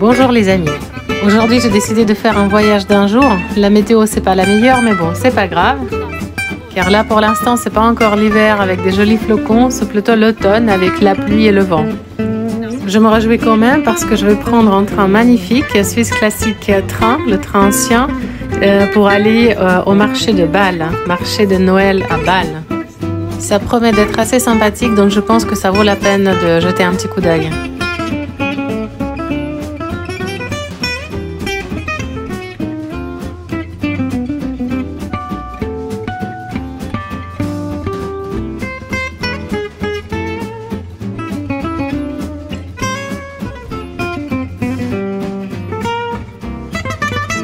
Bonjour les amis. Aujourd'hui j'ai décidé de faire un voyage d'un jour. La météo c'est pas la meilleure mais bon c'est pas grave. Car là pour l'instant c'est pas encore l'hiver avec des jolis flocons, c'est plutôt l'automne avec la pluie et le vent. Je me réjouis quand même parce que je vais prendre un train magnifique, Swiss Classic Train, le train ancien, pour aller au marché de Bâle, marché de Noël à Bâle. Ça promet d'être assez sympathique donc je pense que ça vaut la peine de jeter un petit coup d'œil.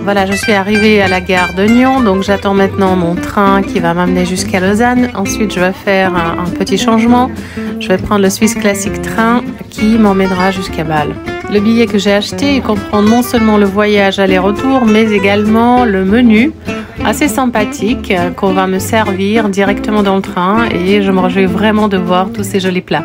Voilà, je suis arrivée à la gare de Nyon, donc j'attends maintenant mon train qui va m'amener jusqu'à Lausanne. Ensuite, je vais faire un petit changement. Je vais prendre le Swiss Classic Train qui m'emmènera jusqu'à Bâle. Le billet que j'ai acheté il comprend non seulement le voyage aller-retour, mais également le menu assez sympathique qu'on va me servir directement dans le train et je me réjouis vraiment de voir tous ces jolis plats.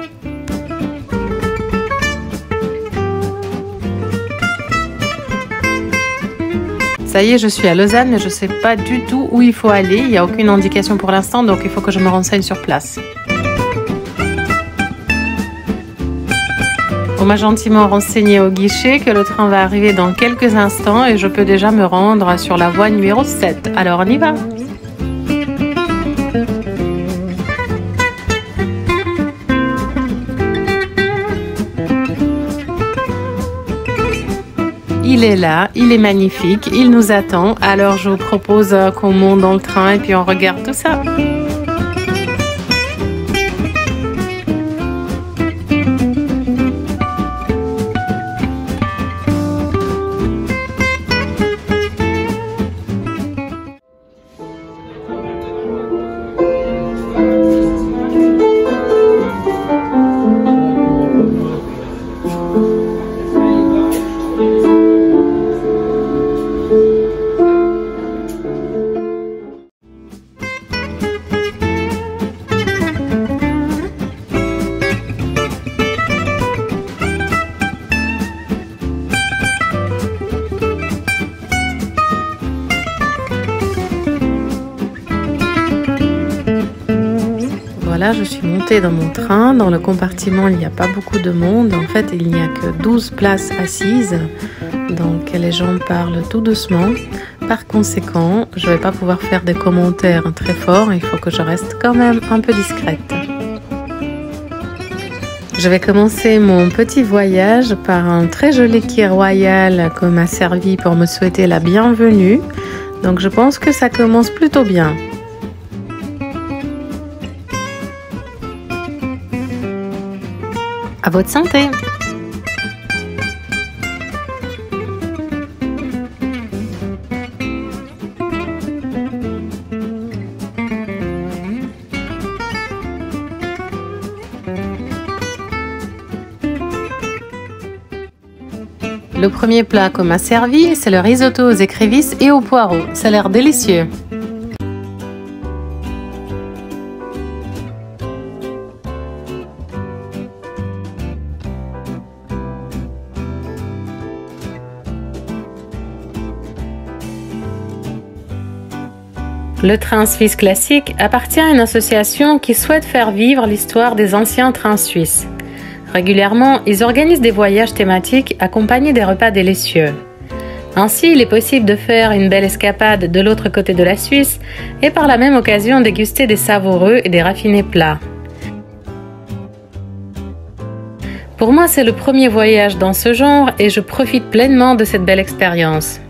Ça y est, je suis à Lausanne, mais je ne sais pas du tout où il faut aller. Il n'y a aucune indication pour l'instant, donc il faut que je me renseigne sur place. On m'a gentiment renseigné au guichet que le train va arriver dans quelques instants et je peux déjà me rendre sur la voie numéro 7. Alors on y va! Il est là, il est magnifique, il nous attend. Alors je vous propose qu'on monte dans le train et puis on regarde tout ça. Voilà, je suis montée dans mon train. Dans le compartiment, il n'y a pas beaucoup de monde. En fait, il n'y a que 12 places assises. Donc, les gens parlent tout doucement. Par conséquent, je ne vais pas pouvoir faire des commentaires très forts. Il faut que je reste quand même un peu discrète. Je vais commencer mon petit voyage par un très joli key royal qu'on m'a servi pour me souhaiter la bienvenue. Donc, je pense que ça commence plutôt bien. À votre santé! Le premier plat qu'on m'a servi, c'est le risotto aux écrevisses et aux poireaux. Ça a l'air délicieux. Le train Swiss Classic appartient à une association qui souhaite faire vivre l'histoire des anciens trains suisses. Régulièrement, ils organisent des voyages thématiques accompagnés des repas délicieux. Ainsi, il est possible de faire une belle escapade de l'autre côté de la Suisse et par la même occasion déguster des savoureux et des raffinés plats. Pour moi, c'est le premier voyage dans ce genre et je profite pleinement de cette belle expérience.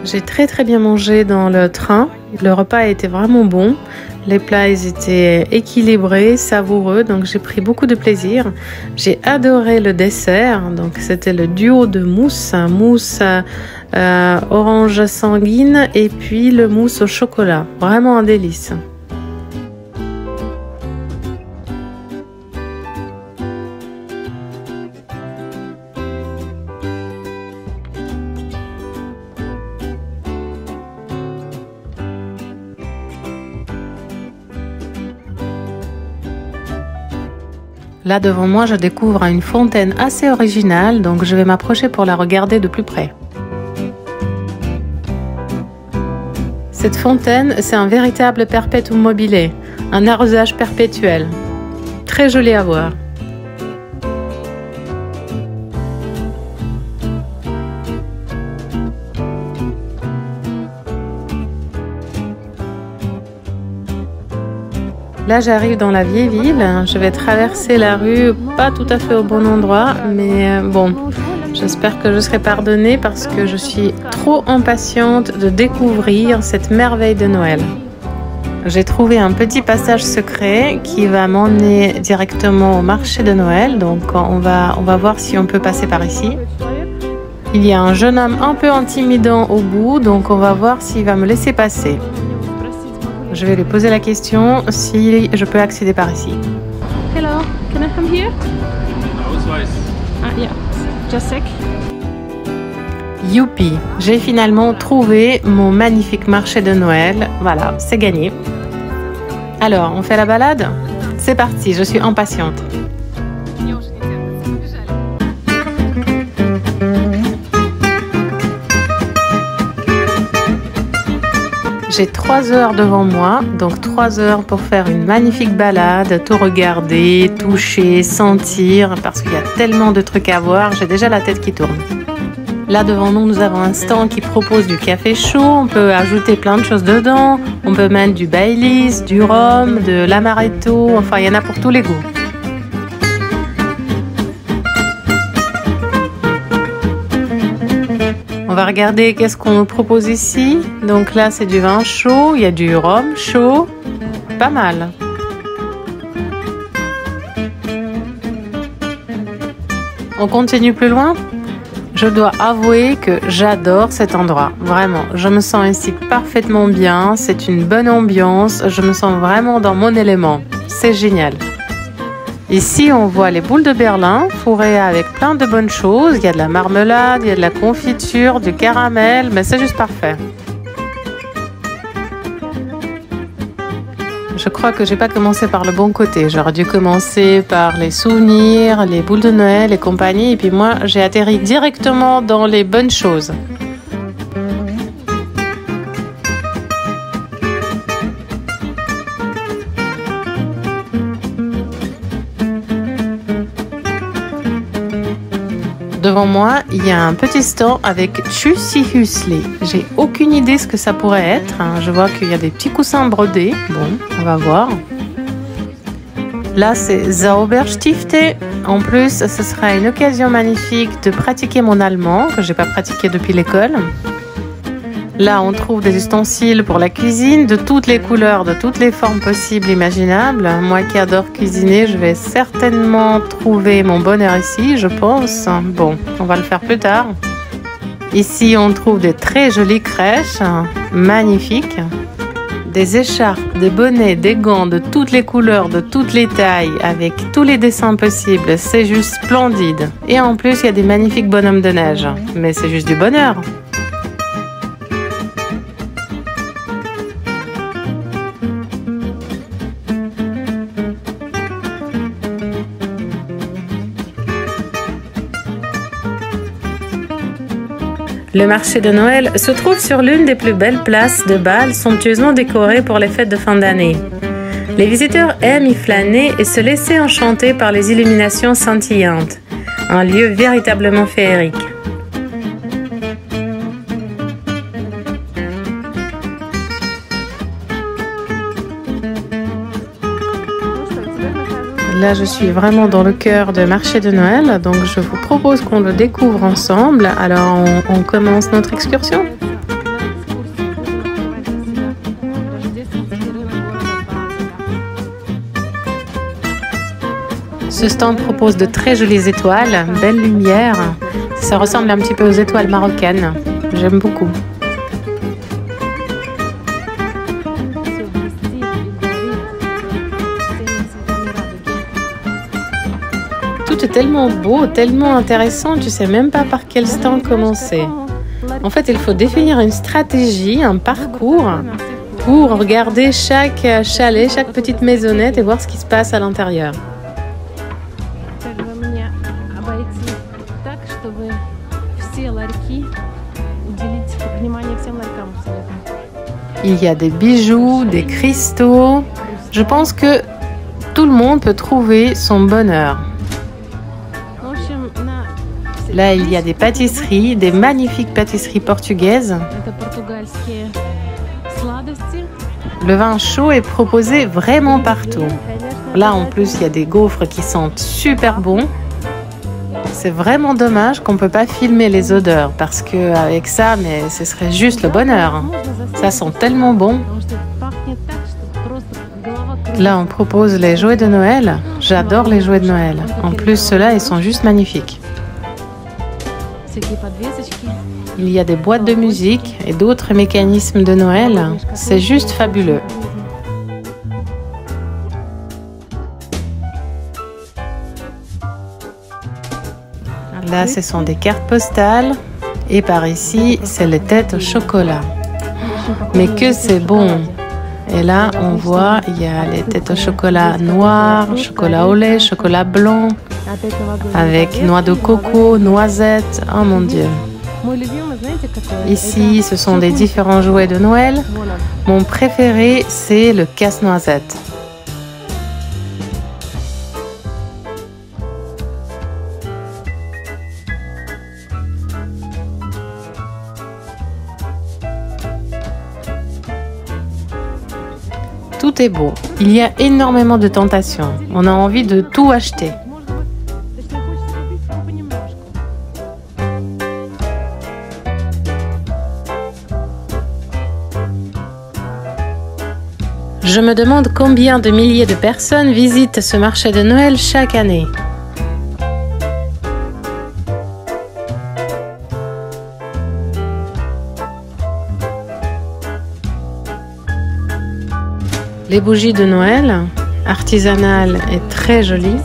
J'ai très bien mangé dans le train. Le repas a été vraiment bon. Les plats ils étaient équilibrés, savoureux, donc j'ai pris beaucoup de plaisir. J'ai adoré le dessert, donc c'était le duo de mousse, orange sanguine et puis le mousse au chocolat. Vraiment un délice. Là devant moi, je découvre une fontaine assez originale, donc je vais m'approcher pour la regarder de plus près. Cette fontaine, c'est un véritable perpétuum mobile, un arrosage perpétuel. Très joli à voir. Là, j'arrive dans la vieille ville. Je vais traverser la rue, pas tout à fait au bon endroit, mais bon, j'espère que je serai pardonnée parce que je suis trop impatiente de découvrir cette merveille de Noël. J'ai trouvé un petit passage secret qui va m'emmener directement au marché de Noël, donc on va voir si on peut passer par ici. Il y a un jeune homme un peu intimidant au bout, donc on va voir s'il va me laisser passer. Je vais lui poser la question si je peux accéder par ici. Hello, can I come here? Ausweis. Yeah, just sec. Youpi, j'ai finalement trouvé mon magnifique marché de Noël. Voilà, c'est gagné. Alors, on fait la balade? C'est parti, je suis impatiente. J'ai 3 heures devant moi, donc 3 heures pour faire une magnifique balade, tout regarder, toucher, sentir, parce qu'il y a tellement de trucs à voir, j'ai déjà la tête qui tourne. Là devant nous, nous avons un stand qui propose du café chaud, on peut ajouter plein de choses dedans, on peut mettre du Baileys, du rhum, de l'amaretto, enfin il y en a pour tous les goûts. On va regarder qu'est-ce qu'on nous propose ici. Donc là, c'est du vin chaud, il y a du rhum chaud, pas mal. On continue plus loin. Je dois avouer que j'adore cet endroit, vraiment. Je me sens ici parfaitement bien, c'est une bonne ambiance, je me sens vraiment dans mon élément. C'est génial. Ici, on voit les boules de Berlin fourrées avec plein de bonnes choses. Il y a de la marmelade, il y a de la confiture, du caramel, mais c'est juste parfait. Je crois que j'ai pas commencé par le bon côté. J'aurais dû commencer par les souvenirs, les boules de Noël et compagnie. Et puis moi, j'ai atterri directement dans les bonnes choses. Devant moi, il y a un petit stand avec Tschüssi Hüsli. J'ai aucune idée ce que ça pourrait être. Je vois qu'il y a des petits coussins brodés. Bon, on va voir. Là, c'est Zauberstifte. En plus, ce sera une occasion magnifique de pratiquer mon allemand, que j'ai pas pratiqué depuis l'école. Là, on trouve des ustensiles pour la cuisine, de toutes les couleurs, de toutes les formes possibles, imaginables. Moi qui adore cuisiner, je vais certainement trouver mon bonheur ici, je pense. Bon, on va le faire plus tard. Ici, on trouve des très jolies crèches, magnifiques. Des écharpes, des bonnets, des gants de toutes les couleurs, de toutes les tailles, avec tous les dessins possibles. C'est juste splendide. Et en plus, il y a des magnifiques bonhommes de neige. Mais c'est juste du bonheur. Le marché de Noël se trouve sur l'une des plus belles places de Bâle, somptueusement décorée pour les fêtes de fin d'année. Les visiteurs aiment y flâner et se laisser enchanter par les illuminations scintillantes. Un lieu véritablement féerique. Là, je suis vraiment dans le cœur de marché de Noël, donc je vous propose qu'on le découvre ensemble. Alors, on commence notre excursion. Ce stand propose de très jolies étoiles, belles lumières. Ça ressemble un petit peu aux étoiles marocaines. J'aime beaucoup. Tout est tellement beau, tellement intéressant, tu sais même pas par quel stand commencer. En fait, il faut définir une stratégie, un parcours pour regarder chaque chalet, chaque petite maisonnette et voir ce qui se passe à l'intérieur. Il y a des bijoux, des cristaux. Je pense que tout le monde peut trouver son bonheur. Là, il y a des pâtisseries, des magnifiques pâtisseries portugaises. Le vin chaud est proposé vraiment partout. Là, en plus, il y a des gaufres qui sentent super bon. C'est vraiment dommage qu'on ne peut pas filmer les odeurs parce qu'avec ça, mais ce serait juste le bonheur. Ça sent tellement bon. Là, on propose les jouets de Noël. J'adore les jouets de Noël. En plus, ceux-là, ils sont juste magnifiques. Il y a des boîtes de musique et d'autres mécanismes de Noël. C'est juste fabuleux. Là, ce sont des cartes postales. Et par ici, c'est les têtes au chocolat. Mais que c'est bon! Et là, on voit, il y a les têtes au chocolat noir, chocolat au lait, chocolat blanc, avec noix de coco, noisettes. Oh mon Dieu! Ici, ce sont des différents jouets de Noël. Mon préféré, c'est le casse-noisette. Tout est beau. Il y a énormément de tentations. On a envie de tout acheter. Je me demande combien de milliers de personnes visitent ce marché de Noël chaque année. Les bougies de Noël, artisanales et très jolies.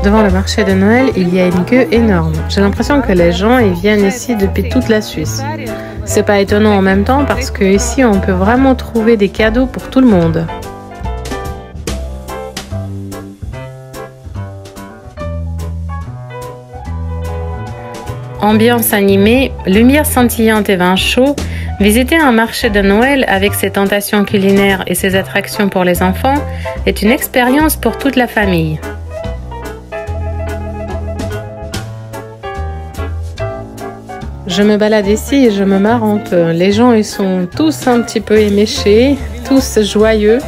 Devant le marché de Noël, il y a une queue énorme. J'ai l'impression que les gens ils viennent ici depuis toute la Suisse. C'est pas étonnant en même temps parce que ici on peut vraiment trouver des cadeaux pour tout le monde. Ambiance animée, lumière scintillante et vin chaud, visiter un marché de Noël avec ses tentations culinaires et ses attractions pour les enfants est une expérience pour toute la famille. Je me balade ici et je me marre un peu. Les gens, ils sont tous un petit peu éméchés, tous joyeux.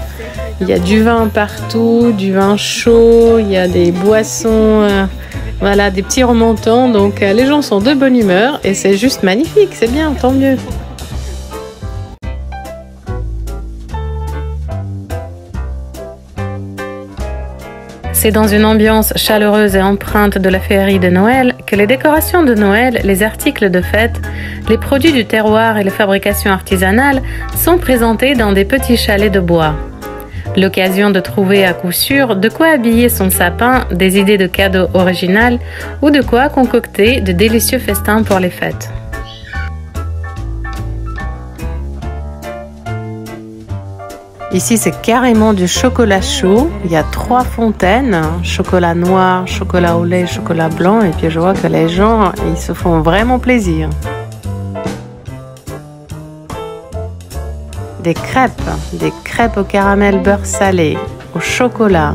Il y a du vin partout, du vin chaud, il y a des boissons, voilà, des petits remontants. Donc les gens sont de bonne humeur et c'est juste magnifique, c'est bien, tant mieux. C'est dans une ambiance chaleureuse et empreinte de la féerie de Noël que les décorations de Noël, les articles de fête, les produits du terroir et les fabrications artisanales sont présentés dans des petits chalets de bois. L'occasion de trouver à coup sûr de quoi habiller son sapin, des idées de cadeaux originales ou de quoi concocter de délicieux festins pour les fêtes. Ici, c'est carrément du chocolat chaud. Il y a 3 fontaines, chocolat noir, chocolat au lait, chocolat blanc. Et puis, je vois que les gens, ils se font vraiment plaisir. Des crêpes au caramel beurre salé, au chocolat,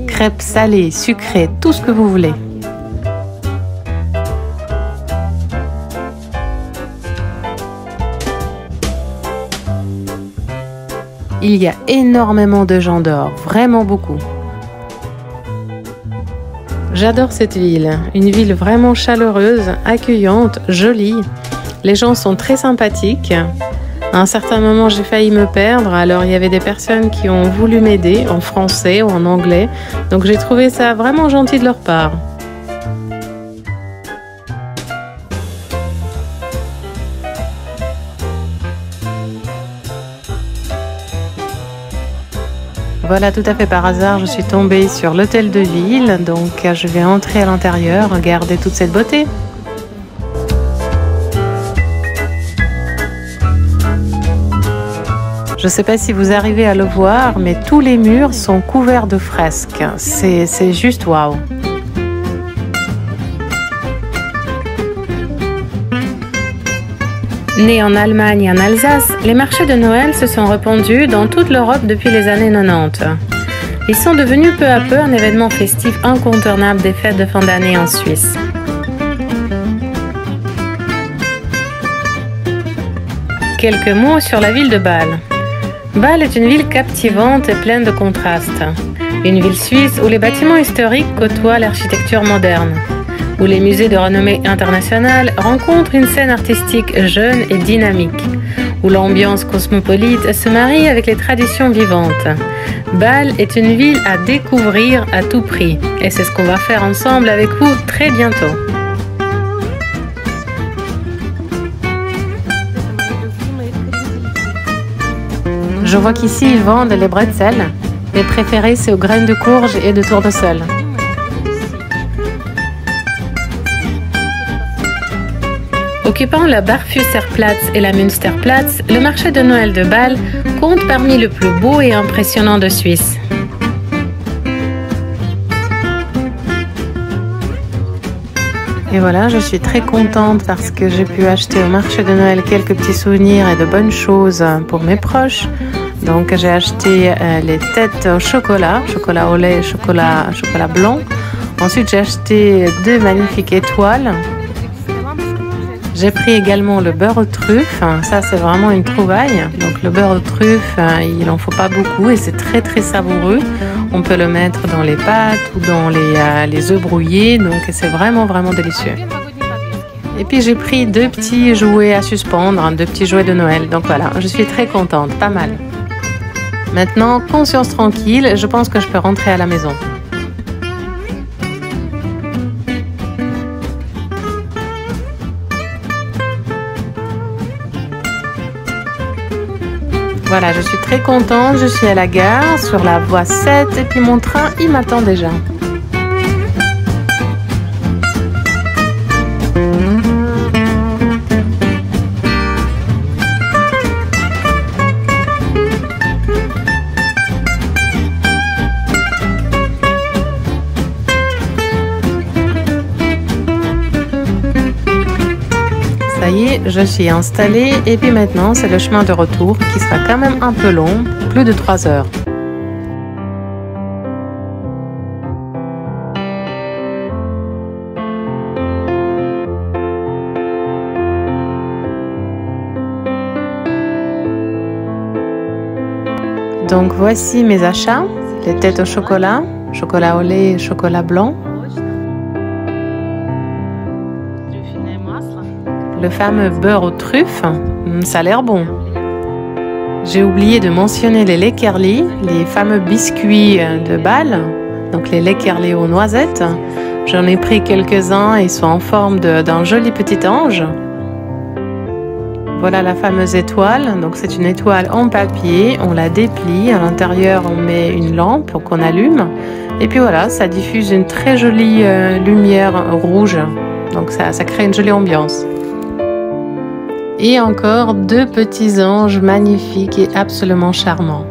crêpes salées, sucrées, tout ce que vous voulez. Il y a énormément de gens dehors, vraiment beaucoup. J'adore cette ville, une ville vraiment chaleureuse, accueillante, jolie. Les gens sont très sympathiques. À un certain moment, j'ai failli me perdre, alors il y avait des personnes qui ont voulu m'aider en français ou en anglais. Donc j'ai trouvé ça vraiment gentil de leur part. Voilà, tout à fait par hasard, je suis tombée sur l'hôtel de ville, donc je vais entrer à l'intérieur, regarder toute cette beauté. Je ne sais pas si vous arrivez à le voir, mais tous les murs sont couverts de fresques. C'est juste waouh! Nés en Allemagne et en Alsace, les marchés de Noël se sont répandus dans toute l'Europe depuis les années 90. Ils sont devenus peu à peu un événement festif incontournable des fêtes de fin d'année en Suisse. Quelques mots sur la ville de Bâle. Bâle est une ville captivante et pleine de contrastes. Une ville suisse où les bâtiments historiques côtoient l'architecture moderne, où les musées de renommée internationale rencontrent une scène artistique jeune et dynamique, où l'ambiance cosmopolite se marie avec les traditions vivantes. Bâle est une ville à découvrir à tout prix, et c'est ce qu'on va faire ensemble avec vous très bientôt. Je vois qu'ici ils vendent les bretzels. Mes préférés, c'est aux graines de courge et de tournesol. Occupant la Barfüßerplatz et la Münsterplatz, le marché de Noël de Bâle compte parmi le plus beau et impressionnant de Suisse. Et voilà, je suis très contente parce que j'ai pu acheter au marché de Noël quelques petits souvenirs et de bonnes choses pour mes proches. Donc j'ai acheté les têtes au chocolat, chocolat au lait, chocolat blanc. Ensuite j'ai acheté 2 magnifiques étoiles. J'ai pris également le beurre aux truffes, ça c'est vraiment une trouvaille. Donc le beurre aux truffes, il n'en faut pas beaucoup et c'est très très savoureux. On peut le mettre dans les pâtes ou dans les œufs brouillés, donc c'est vraiment vraiment délicieux. Et puis j'ai pris 2 petits jouets à suspendre, 2 petits jouets de Noël. Donc voilà, je suis très contente, pas mal. Maintenant, conscience tranquille, je pense que je peux rentrer à la maison. Voilà, je suis très contente, je suis à la gare, sur la voie 7, et puis mon train, il m'attend déjà. Ça y est, je suis installée et puis maintenant c'est le chemin de retour qui sera quand même un peu long, plus de 3 heures. Donc voici mes achats, les têtes au chocolat, chocolat au lait et chocolat blanc. Le fameux beurre aux truffes, ça a l'air bon. J'ai oublié de mentionner les Leckerli, les fameux biscuits de Bâle, donc les Leckerli aux noisettes. J'en ai pris quelques-uns, ils sont en forme d'un joli petit ange. Voilà la fameuse étoile, donc c'est une étoile en papier, on la déplie, à l'intérieur on met une lampe qu'on allume, et puis voilà, ça diffuse une très jolie lumière rouge, donc ça crée une jolie ambiance. Et encore 2 petits anges magnifiques et absolument charmants.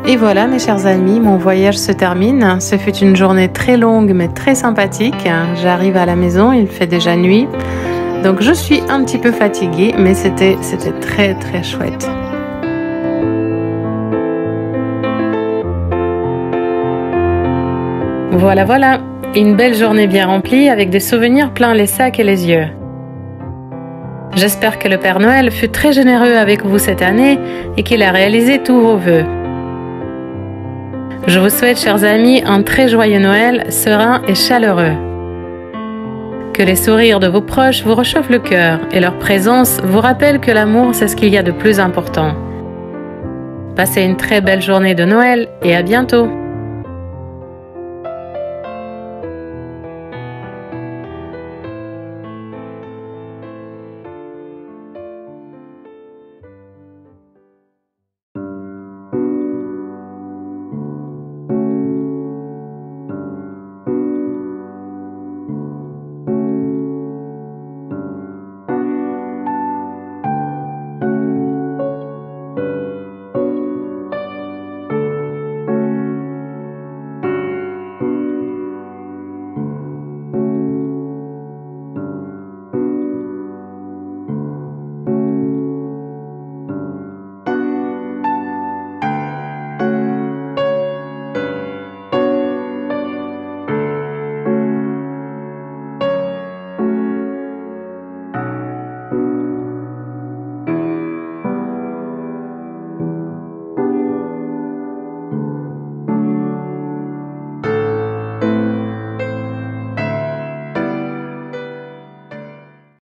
Et voilà mes chers amis, mon voyage se termine. Ce fut une journée très longue mais très sympathique. J'arrive à la maison, il fait déjà nuit. Donc je suis un petit peu fatiguée, mais c'était très très chouette. Voilà, voilà, une belle journée bien remplie avec des souvenirs plein les sacs et les yeux. J'espère que le Père Noël fut très généreux avec vous cette année et qu'il a réalisé tous vos vœux. Je vous souhaite, chers amis, un très joyeux Noël, serein et chaleureux. Que les sourires de vos proches vous réchauffent le cœur et leur présence vous rappelle que l'amour, c'est ce qu'il y a de plus important. Passez une très belle journée de Noël et à bientôt!